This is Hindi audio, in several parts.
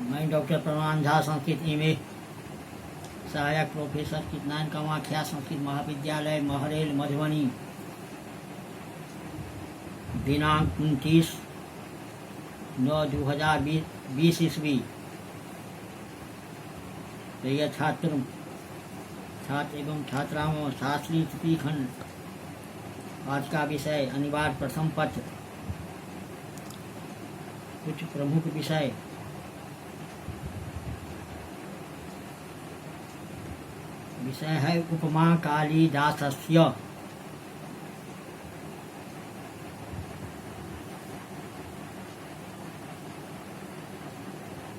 मैं डॉक्टर प्रमाण झा, संस्कृत एमए, सहायक प्रोफेसर कितनान कामाख्या संस्कृत महाविद्यालय महरेल मधुबनी। दिनांक 29/9/2020 ईस्वी। प्रिय छात्र एवं छात्राओं, शास्त्रीय स्थिति खंड। आज का विषय अनिवार्य प्रथम पत्र। कुछ प्रमुख विषय। विषय है उपमा कालिदासस्य।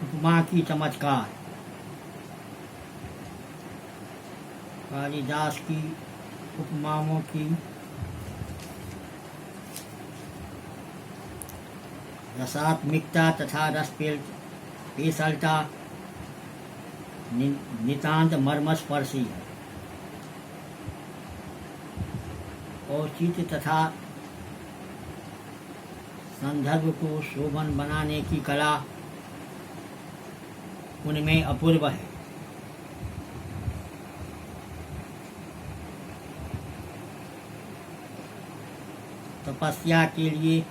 उपमा की चमत्कार। कालिदास की उपमाओं की रसात्मिकता तथा रसपेशलता नितांत मर्मस्पर्शी है। औचित्य तथा संदर्भ को शोभन बनाने की कला उनमें अपूर्व है। तपस्या के लिए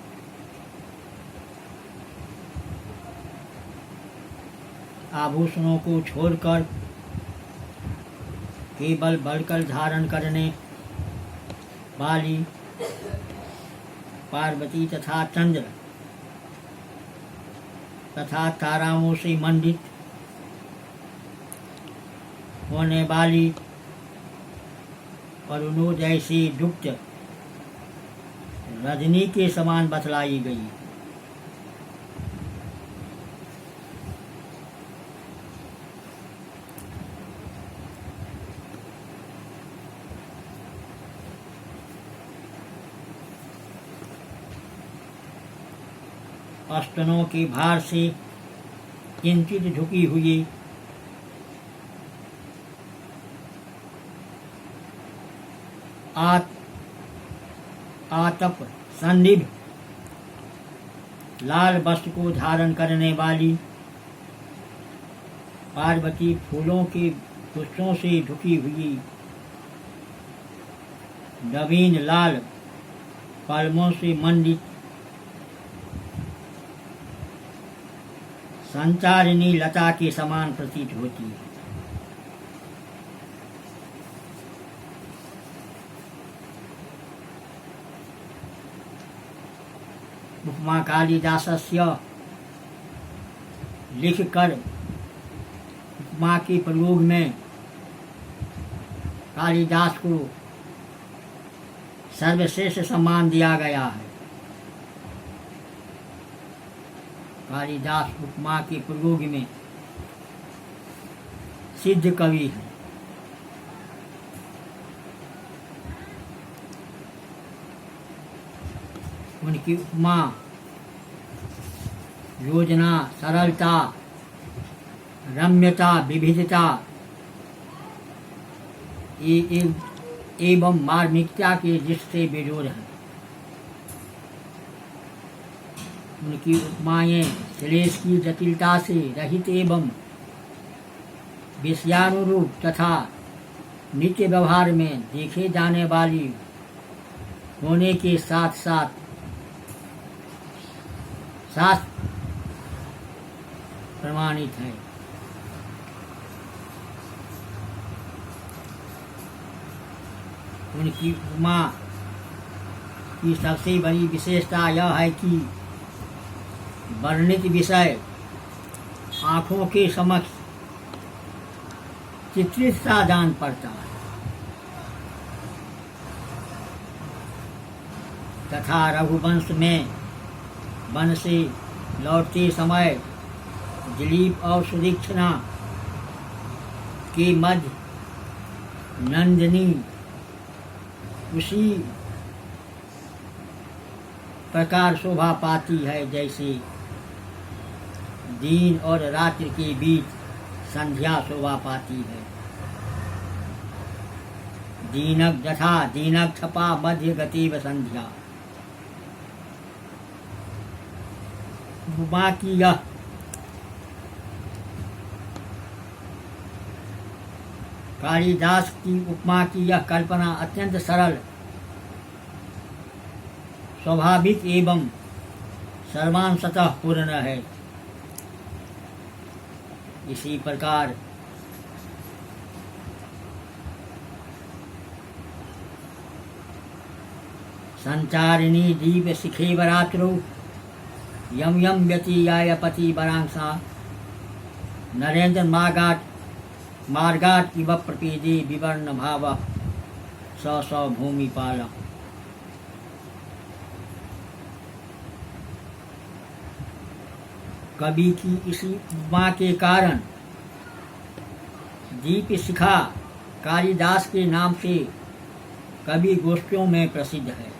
आभूषणों को छोड़कर केवल बलकर धारण करने वाली पार्वती तथा चंद्र तथा ताराओं से मंडित होने वाली अरुणोदय से युक्त रजनी के समान बतलाई गई। स्तनों के भार से किंचित झुकी हुई आतप संदिग्ध लाल वस्त्र को धारण करने वाली पार्वती फूलों के गुच्छों से झुकी हुई नवीन लाल कलमों से मंडित संचारिणी लता के समान प्रतीत होती है। उपमा कालिदासस्य लिखकर उपमा के प्रयोग में कालिदास को सर्वश्रेष्ठ सम्मान दिया गया है। कालिदास उपमा के प्रयोग में सिद्ध कवि है। उनकी उपमा योजना, सरलता, रम्यता, विविधता एवं मार्मिकता के दृष्टि से बेजोड़ है। उनकी उपमाएं श्लेष की जटिलता से रहित एवं विषयानुरूप तथा नित्य व्यवहार में देखे जाने वाली होने के साथ साथ शास्त्र प्रमाणित है। उनकी उपमा की सबसे बड़ी विशेषता यह है कि वर्णित विषय आँखों के समक्ष चित्रित सा जान पड़ता है तथा रघुवंश में वन से लौटते समय दिलीप और सुदीक्षणा के मध्य नंदिनी उसी प्रकार शोभा पाती है जैसे दिन और रात्रि के बीच संध्या शोभा पाती है। दीनक जथा दीनक छपा मध्य गति व संध्या। उपमा की यह कालिदास की उपमा की यह कल्पना अत्यंत सरल, स्वाभाविक एवं सर्वांशतः पूर्ण है। इसी प्रकार संचारिणी दीप शिखेव रात्रौ यम यम व्यतीयाय पति वरांसा नरेंद्र मार्गाट इव प्रपेदे विवर्ण भाव स स भूमिपाल। कवि की इसी उपमा के कारण दीप शिखा कालिदास के नाम से कवि गोष्ठियों में प्रसिद्ध है।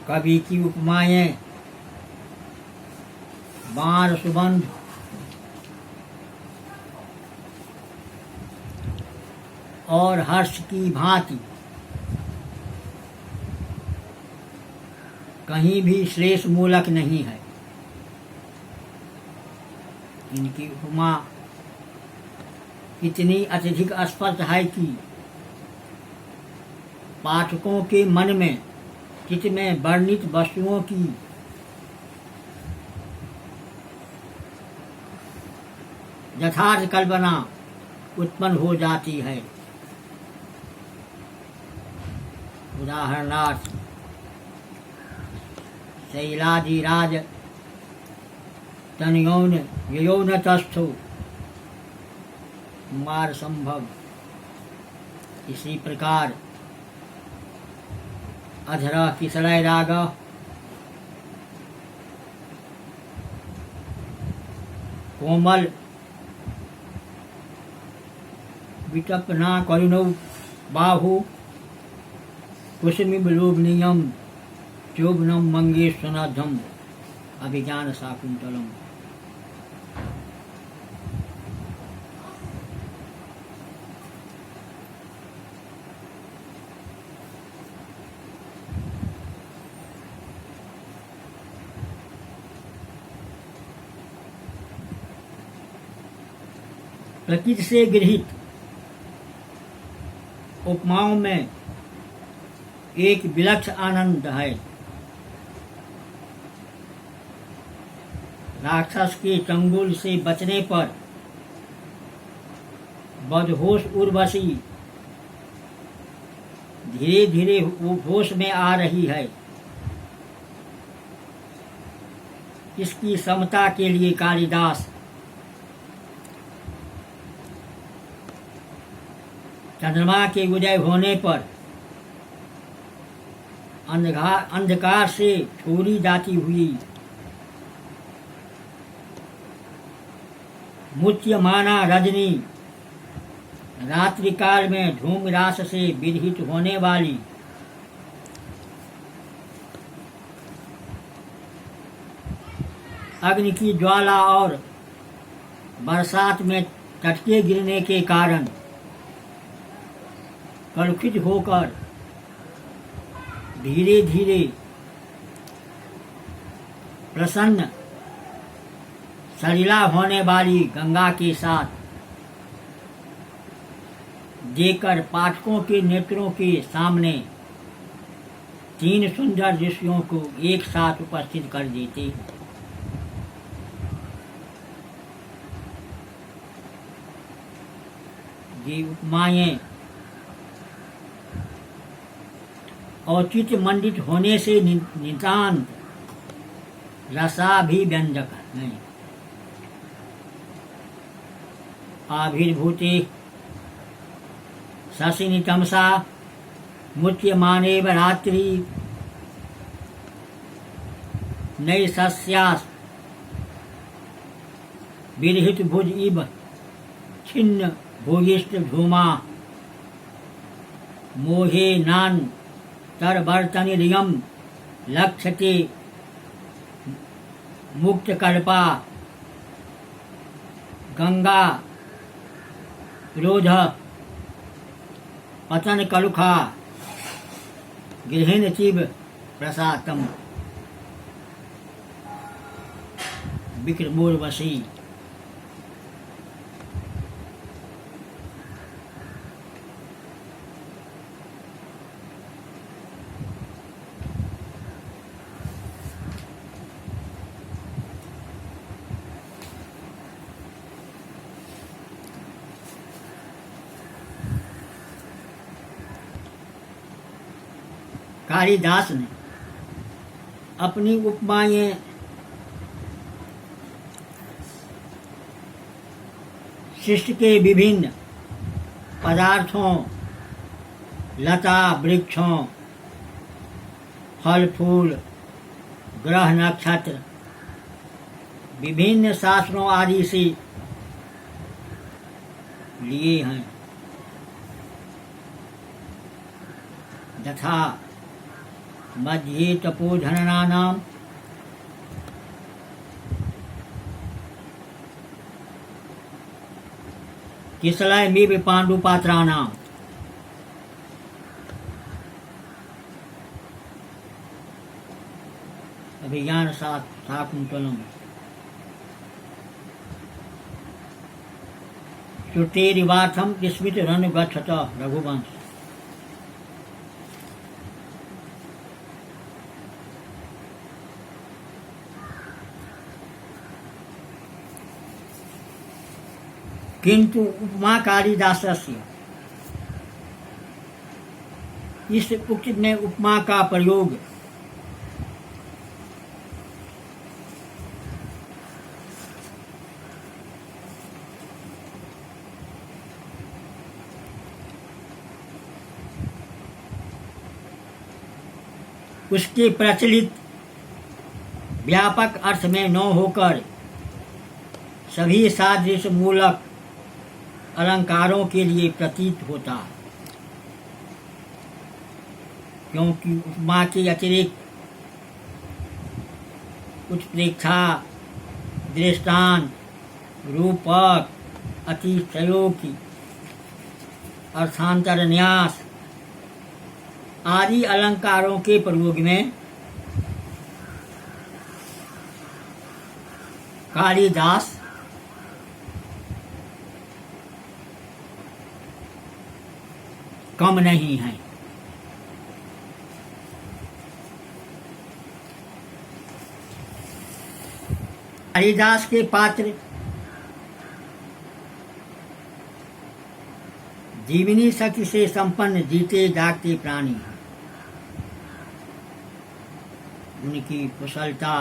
कवि की उपमाएं बाण सुबंध, और हर्ष की भांति कहीं भी श्लेष मूलक नहीं है। इनकी उपमा इतनी अत्यधिक स्पष्ट है कि पाठकों के मन में चित्त में वर्णित वस्तुओं की यथार्थ कल्पना उत्पन्न हो जाती है। उदाहरणार्थ शैलादिराज तनयौन यौनतस्थो कुमार संभव। इसी प्रकार अधरा किसलय राग, कोमल विटपना करुणौ बाहु कुसुमिव लोभनीयम चोभनम मंगेशनाधम अभिज्ञान शाकुंतलम। प्रकृति से गृहीत उपमाओं में एक विलक्षण आनंद है। राक्षस के चंगुल से बचने पर बदहोश उर्वशी धीरे धीरे होश में आ रही है। इसकी समता के लिए कालिदास चंद्रमा के उदय होने पर अंधकार से छोड़ी जाती हुई मुच्यमाना रजनी, रात्रि काल में धूम्ररास से विरहित होने वाली अग्नि की ज्वाला और बरसात में टटके गिरने के कारण कलुषित होकर धीरे धीरे प्रसन्न सलिला होने वाली गंगा के साथ देकर पाठकों के नेत्रों के सामने तीन सुंदर दृश्यों को एक साथ उपस्थित कर देते हैं। ये उपमाएं औचित्य मंडित होने से नितांत रसाभिव्यंजक नहीं। आविर्भूते शशिनितमसा मुच्यमानेव रात्रि नैशस्यास् विरहित भुज इव छिन्न भूयिष्ठ धूमा मोहे नान तरवर्तनिरियम लक्ष्यते मुक्त कल्पा गंगा रोध पतन कलुखा गृहिण चिब प्रसातम विक्रमोर्वशी। कालिदास ने अपनी उपमाएं सृष्टि के विभिन्न पदार्थों, लता वृक्षों, फल फूल, ग्रह नक्षत्र, विभिन्न शास्त्रों आदि से लिए हैं। यथा मध्ये तपोधनानां किसलयमिव पाण्डुपात्राणाम् अभिज्ञान शाकुन्तलम् श्रुतेरिवार्थं स्मृतिरनुगच्छत रघुवंश। किंतु उपमा कालिदासस्य इस उक्ति में उपमा का प्रयोग उसके प्रचलित व्यापक अर्थ में न होकर सभी सादृश्य मूलक अलंकारों के लिए प्रतीत होता, क्योंकि उपमा के अतिरिक्त उत्प्रेक्षा, दृष्टांत, रूपक, अतिशयोक्ति, अर्थांतर न्यास आदि अलंकारों के प्रयोग में कालिदास कम नहीं है। कालिदास के पात्र जीवनी शक्ति से संपन्न जीते जागते प्राणी हैं। उनकी कुशलता,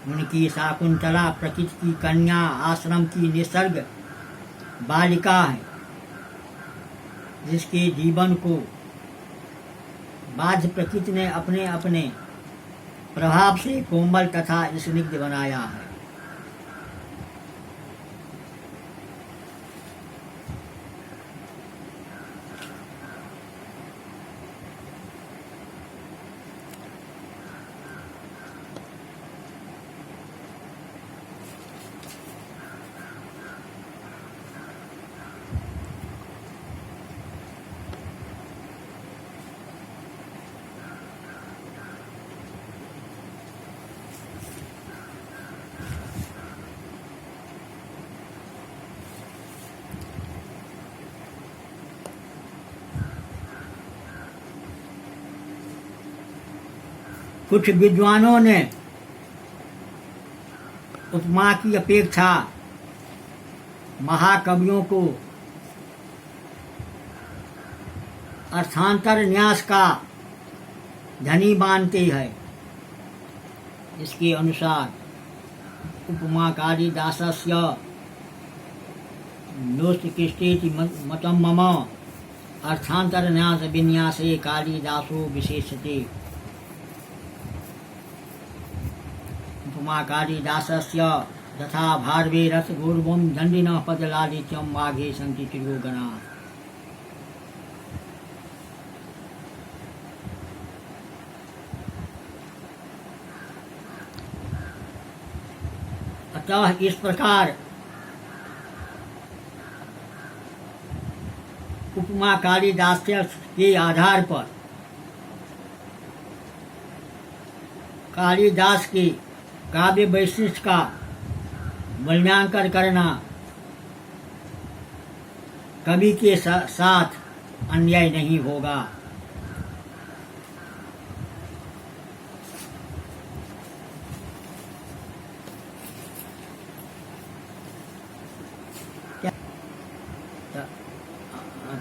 उनकी शाकुंतला प्रकृति की कन्या, आश्रम की निसर्ग बालिका है, जिसके जीवन को बाध्य प्रकृति ने अपने अपने प्रभाव से कोमल तथा स्निग्ध बनाया है। कुछ विद्वानों ने उपमा की अपेक्षा महाकवियों को अर्थांतर न्यास का धनी मानते हैं। इसके अनुसार उपमा कालिदासस्य नोत्कृष्टेति मतं मम अर्थांतर न्यास विन्यासे कालिदासो विशेषते। उपमा कालिदासस्य तथा भारवे रस गौरवं दण्डिनः पदलालित्यं माघे सन्ति तिरोगणाः। अतः इस प्रकार उपमा कालिदास के आधार पर कालिदास के काव्य वैशिष्ट का मूल्यांकन करना कवि के साथ अन्याय नहीं होगा।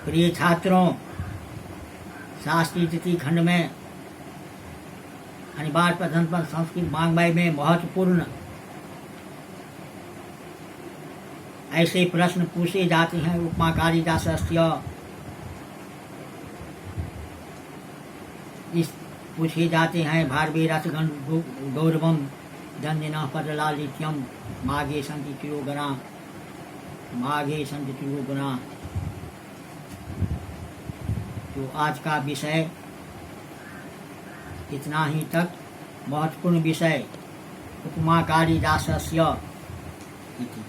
प्रिय छात्रों, शास्त्रीय तृतीय खंड में अनिवार्य प्रश्न पर संस्कृत वाङ्मय में महत्वपूर्ण ऐसे प्रश्न पूछे जाते हैं। उपमा कालिदासस्य इस पूछे जाते हैं। भारवे रसगण गौरवम दंडिना पदलालित्यम माघे संति तिरोगना, माघे संति तिरोगना। तो आज का विषय इतना ही तक। महत्वपूर्ण विषय उपमा कालिदासस्य इति।